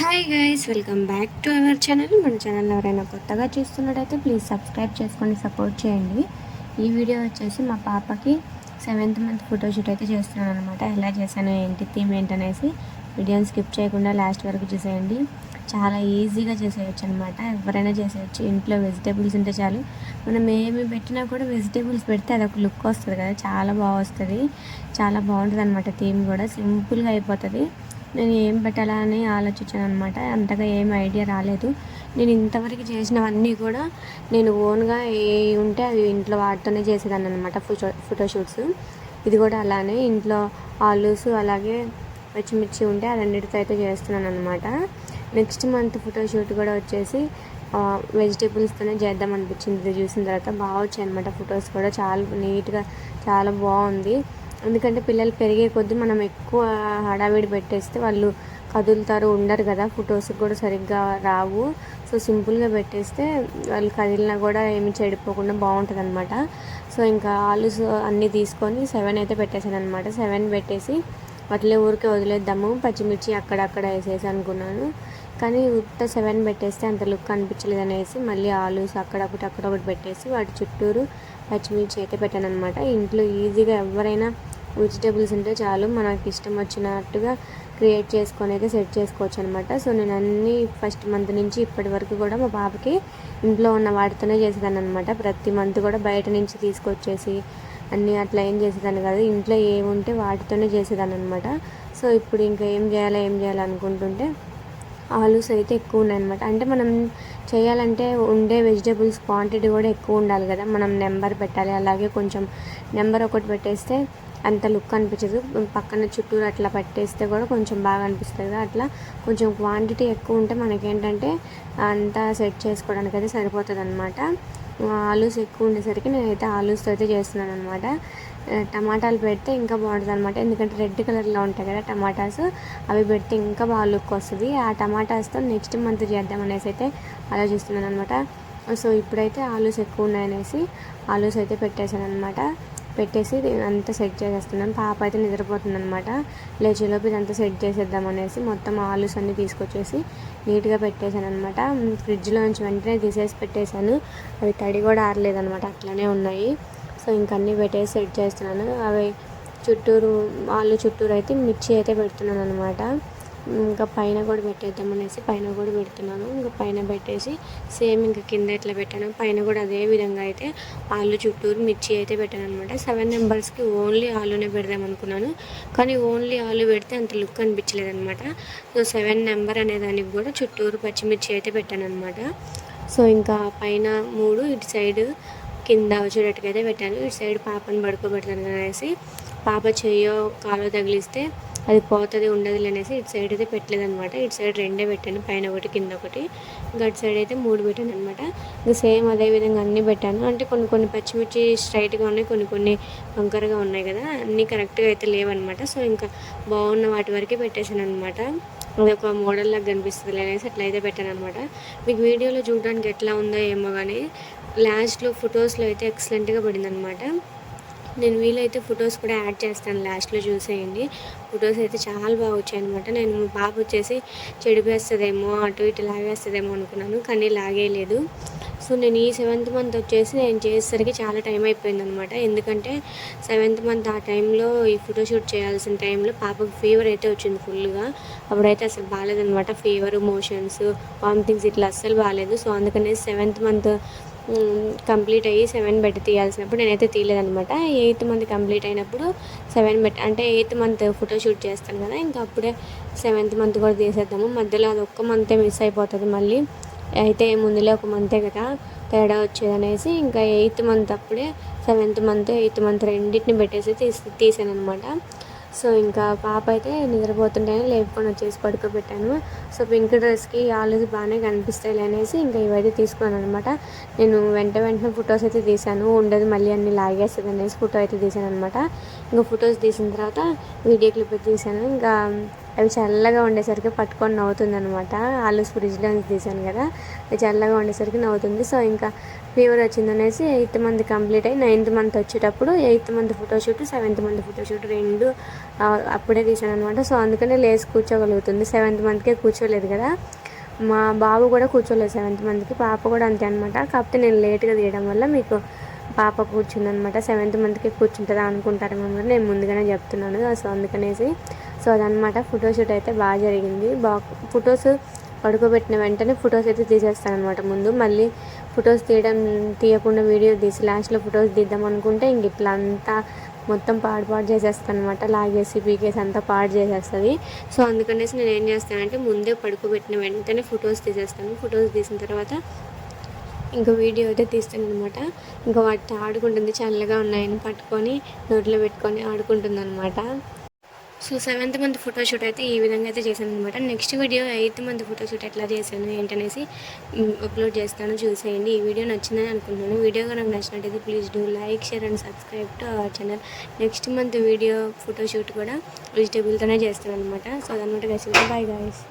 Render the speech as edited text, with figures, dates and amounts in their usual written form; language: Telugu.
Hi guys, welcome back to our channel. మన ఛానల్ ఎవరైనా కొత్తగా చూస్తున్నట్టయితే ప్లీజ్ సబ్స్క్రైబ్ చేసుకొని సపోర్ట్ చేయండి. ఈ వీడియో వచ్చేసి మా పాపకి 7th మంత్ ఫోటోషూట్ అయితే చేస్తున్నాను అనమాట. ఎలా చేశాను, ఏంటి థీమ్ ఏంటనేసి వీడియోని స్కిప్ చేయకుండా లాస్ట్ వరకు చూసేయండి. చాలా ఈజీగా చేసేయచ్చు అనమాట, ఎవరైనా చేసేయచ్చు. ఇంట్లో వెజిటేబుల్స్ ఉంటే చాలు. మనం ఏమి పెట్టినా కూడా వెజిటేబుల్స్ పెడితే అదొక లుక్ వస్తుంది కదా, చాలా బాగా వస్తుంది. చాలా బాగుంటుంది అనమాట. థీమ్ కూడా సింపుల్గా అయిపోతుంది. నేను ఏం పెట్టాలా అని ఆలోచించాను అనమాట. అంతగా ఏం ఐడియా రాలేదు. నేను ఇంతవరకు చేసినవన్నీ కూడా నేను ఓన్గా ఏ ఉంటే అవి ఇంట్లో వాటితోనే చేసేదాన్ని అనమాట. ఫోటోషూట్స్ ఇది కూడా అలానే ఇంట్లో ఆలూస్ అలాగే పచ్చిమిర్చి ఉంటే అదన్నిటితో అయితే చేస్తున్నాను అనమాట. నెక్స్ట్ మంత్ ఫోటోషూట్ కూడా వచ్చేసి వెజిటేబుల్స్తోనే చేద్దాం అనిపించింది. ఇది చూసిన తర్వాత బాగా వచ్చాయి అనమాట. ఫొటోస్ కూడా చాలా నీట్గా చాలా బాగుంది. ఎందుకంటే పిల్లలు పెరిగే కొద్దీ మనం ఎక్కువ హడావిడి పెట్టేస్తే వాళ్ళు కదులుతారు, ఉండరు కదా, ఫొటోస్కి కూడా సరిగ్గా రావు. సో సింపుల్గా పెట్టేస్తే వాళ్ళు కదిలినా కూడా ఏమి చెడిపోకుండా బాగుంటుంది అనమాట. సో ఇంకా ఆలూస్ అన్నీ తీసుకొని 7 అయితే పెట్టేశాను అనమాట. 7 పెట్టేసి వాటిలో ఊరికే వదిలేద్దాము, పచ్చిమిర్చి అక్కడక్కడ వేసేసి అనుకున్నాను. కానీ ఉత్త 7 పెట్టేస్తే అంత లుక్ అనిపించలేదు అనేసి మళ్ళీ ఆలూస్ అక్కడొకటి పెట్టేసి వాటి చుట్టూరు పచ్చిమిర్చి అయితే పెట్టాను అనమాట. ఇంట్లో ఈజీగా ఎవరైనా వెజిటేబుల్స్ ఉంటే చాలు, మనకి ఇష్టం వచ్చినట్టుగా క్రియేట్ చేసుకొని అయితే సెట్ చేసుకోవచ్చు అనమాట. సో నేను అన్నీ ఫస్ట్ మంత్ నుంచి ఇప్పటి వరకు కూడా మా పాపకి ఇంట్లో ఉన్న వాటితోనే చేసేదాన్ని అనమాట. ప్రతి మంత్ కూడా బయట నుంచి తీసుకొచ్చేసి అన్నీ అట్లా ఏం చేసేదాన్ని కాదు, ఇంట్లో ఏముంటే వాటితోనే చేసేదాన్ని అనమాట. సో ఇప్పుడు ఇంకా ఏం చేయాలి అనుకుంటుంటే ఆలూస్ అయితే ఎక్కువ ఉన్నాయన్నమాట. అంటే మనం చేయాలంటే ఉండే వెజిటేబుల్స్ క్వాంటిటీ కూడా ఎక్కువ ఉండాలి కదా, మనం నెంబర్ పెట్టాలి. అలాగే కొంచెం నెంబర్ ఒకటి పెట్టేస్తే అంత లుక్ అనిపించదు, పక్కన చుట్టూరు అట్లా పెట్టేస్తే కూడా కొంచెం బాగా అనిపిస్తుంది కదా. అట్లా కొంచెం క్వాంటిటీ ఎక్కువ ఉంటే మనకేంటంటే అంతా సెట్ చేసుకోవడానికి అయితే సరిపోతుంది అనమాట. ఆలూస్ ఎక్కువ ఉండేసరికి నేనైతే ఆలూస్తో అయితే చేస్తున్నాను అనమాట. టమాటాలు పెడితే ఇంకా బాగుంటుంది అనమాట, ఎందుకంటే రెడ్ కలర్లో ఉంటాయి కదా టమాటాస్, అవి పెడితే ఇంకా బాగా లుక్ వస్తుంది. ఆ టమాటాస్తో నెక్స్ట్ మంత్ చేద్దాం అనేసి అయితే ఆలోచిస్తున్నాను అనమాట. సో ఇప్పుడైతే ఆలూస్ ఎక్కువ ఉన్నాయనేసి ఆలూస్ అయితే పెట్టేశాను అనమాట. పెట్టేసి అంతా సెట్ చేసేస్తున్నాను. పాప అయితే నిద్రపోతుంది అనమాట. లేచేలోపు ఇదంతా సెట్ చేసేద్దాం అనేసి మొత్తం ఆలూస్ అన్నీ తీసుకొచ్చేసి నీట్గా పెట్టేశాను అనమాట. ఫ్రిడ్జ్లో నుంచి వెంటనే తీసేసి పెట్టేశాను, అవి తడి కూడా ఆరలేదనమాట, అట్లనే ఉన్నాయి. సో ఇంకన్నీ పెట్టేసి సెట్ చేస్తున్నాను. అవి చుట్టూరు ఆలు చుట్టూరు అయితే మిర్చి అయితే పెడుతున్నాను అనమాట. ఇంకా పైన కూడా పెట్టేద్దాం అనేసి పైన కూడా పెడుతున్నాను. ఇంకా పైన పెట్టేసి సేమ్ ఇంకా కింద ఎట్లా పెట్టాను పైన కూడా అదే విధంగా అయితే ఆలు చుట్టూరు మిర్చి అయితే పెట్టాను అనమాట. 7 మెంబర్స్కి ఓన్లీ ఆలునే పెడదాం అనుకున్నాను, కానీ ఓన్లీ ఆలు పెడితే అంత లుక్ అనిపించలేదు అనమాట. సో 7 నెంబర్ అనే దానికి కూడా చుట్టూరు పచ్చిమిర్చి అయితే పెట్టాను అనమాట. సో ఇంకా పైన 3 ఇటు సైడ్ కింద వచ్చేటట్టుగా అయితే పెట్టాను. ఇటు సైడ్ పాపను పడుకోబెడతాను అనేసి పాప చెయ్యో కాలో తగిలిస్తే అది పోతుంది ఉండదు అనేసి ఇటు సైడ్ అయితే పెట్టలేదనమాట. ఇటు సైడ్ 2 పెట్టాను, పైన ఒకటి కింద ఒకటి. ఇంకా అటు సైడ్ అయితే 3 పెట్టాను అనమాట. ఇంకా సేమ్ అదే విధంగా అన్నీ పెట్టాను. అంటే కొన్ని పచ్చిమిర్చి స్ట్రైట్గా ఉన్నాయి, కొన్ని వంకరగా ఉన్నాయి కదా, అన్నీ కరెక్ట్గా అయితే లేవన్నమాట. సో ఇంకా బాగున్న వాటి వరకే పెట్టేశాను అనమాట. అది ఒక మోడల్ లాగా కనిపిస్తుంది అనేసి అట్లా అయితే పెట్టాను అనమాట. మీకు వీడియోలో చూడడానికి ఎట్లా ఉందో ఏమో కానీ లాస్ట్లో ఫొటోస్లో అయితే ఎక్సలెంట్గా పడిందనమాట. నేను వీలైతే ఫొటోస్ కూడా యాడ్ చేస్తాను, లాస్ట్లో చూసేయండి. ఫొటోస్ అయితే చాలా బాగా వచ్చాయి అనమాట. నేను మా పాప వచ్చేసి చెడిపేస్తుందేమో అటు ఇటు లాగేస్తుందేమో అనుకున్నాను, కానీ లాగేయలేదు. సో నేను ఈ 7th మంత్ వచ్చేసి నేను చేసేసరికి చాలా టైం అయిపోయింది అనమాట. ఎందుకంటే 7th మంత్ ఆ టైంలో ఈ ఫోటోషూట్ చేయాల్సిన టైంలో పాపకు ఫీవర్ అయితే వచ్చింది ఫుల్గా. అప్పుడైతే అసలు బాగాలేదనమాట, ఫీవర్, మోషన్స్, వామిటింగ్స్ ఇట్లా అస్సలు బాగాలేదు. సో అందుకనే 7th మంత్ కంప్లీట్ అయ్యి 7 పెట్టి తీయాల్సినప్పుడు నేనైతే తీయలేదనమాట. 8th మంత్ కంప్లీట్ అయినప్పుడు 7 పెట్టి, అంటే 8th మంత్ ఫోటోషూట్ చేస్తాను కదా, ఇంకా అప్పుడే 7th మంత్ కూడా తీసేద్దాము. మధ్యలో అది ఒక్క మంతే మిస్ అయిపోతుంది మళ్ళీ. అయితే ముందులో ఒక మంతే కదా తేడా వచ్చేదనేసి ఇంకా 8th మంత్ అప్పుడే 7th మంత్ 8th మంత్ రెండింటిని పెట్టేసి తీసాను అనమాట. సో ఇంకా పాప అయితే నిద్రపోతుంటేనే లేపుకొని వచ్చేసి పడుకోబెట్టాను. సో పింక్ డ్రెస్కి ఆలూస్ బాగానే కనిపిస్తాయి అనేసి ఇంకా ఇవైతే తీసుకున్నాను అనమాట. నేను వెంటనే ఫొటోస్ అయితే తీసాను, ఉండదు మళ్ళీ అన్నీ లాగేస్తుంది అనేసి ఫోటో అయితే తీసాను అనమాట. ఇంకా ఫొటోస్ తీసిన తర్వాత వీడియో క్లిప్ అయితే తీసాను. ఇంకా అవి చల్లగా ఉండేసరికి పట్టుకొని నవ్వుతుంది అనమాట. ఆలు ఫ్రిడ్జ్లో నుంచి తీసాను కదా, అవి చల్లగా ఉండేసరికి నవ్వుతుంది. సో ఇంకా ఫీవర్ వచ్చిందనేసి 8th మంత్ కంప్లీట్ అయ్యి 9th మంత్ వచ్చేటప్పుడు 8th month photoshoot 7th month photoshoot రెండు అప్పుడే తీసాను అనమాట. సో అందుకనే లేచి కూర్చోగలుగుతుంది. 7th మంత్కే కూర్చోలేదు కదా, మా బాబు కూడా కూర్చోలేదు 7th మంత్కి, పాప కూడా అంతే అనమాట. కాకపోతే నేను లేట్గా తీయడం వల్ల మీకు పాప కూర్చుందనమాట. 7th మంత్కి కూర్చుంటుందా అనుకుంటారేమో, నేను ముందుగానే చెప్తున్నాను. సో అందుకనేసి సో అదనమాట. ఫోటోషూట్ అయితే బాగా జరిగింది. ఫొటోస్ పడుకోబెట్టిన వెంటనే ఫొటోస్ అయితే తీసేస్తాను అనమాట. ముందు మళ్ళీ ఫొటోస్ తీయకుండా వీడియో తీసి లాస్ట్లో ఫొటోస్ తీద్దాం అనుకుంటే ఇంక ఇట్లా అంతా మొత్తం పాడు చేసేస్తాను అనమాట. లాగేసి పీకేసి అంతా పాడు చేసేస్తుంది. సో అందుకనేసి నేను ఏం చేస్తానంటే ముందే పడుకోబెట్టిన వెంటనే ఫొటోస్ తీసేస్తాను. ఫొటోస్ తీసిన తర్వాత ఇంకా వీడియో అయితే తీస్తాను అనమాట. ఇంకా వాటితో ఆడుకుంటుంది, చల్లగా ఉన్నాయని పట్టుకొని నోట్లో పెట్టుకొని ఆడుకుంటుంది అనమాట. సో 7th మంత్ ఫోటోషూట్ అయితే ఈ విధంగా అయితే చేశాను అనమాట. Next video 8th month photoshoot ఎట్లా చేశాను ఏంటనేసి అప్లోడ్ చేస్తాను, చూసేయండి. ఈ వీడియో నచ్చిందని అనుకుంటున్నాను. వీడియో కనుక నచ్చినట్టయితే please do like, share and subscribe to our channel. Next month video photoshoot కూడా వెజిటేబుల్తోనే చేస్తాను అనమాట. సో అదనమాట గైస్. Bye guys.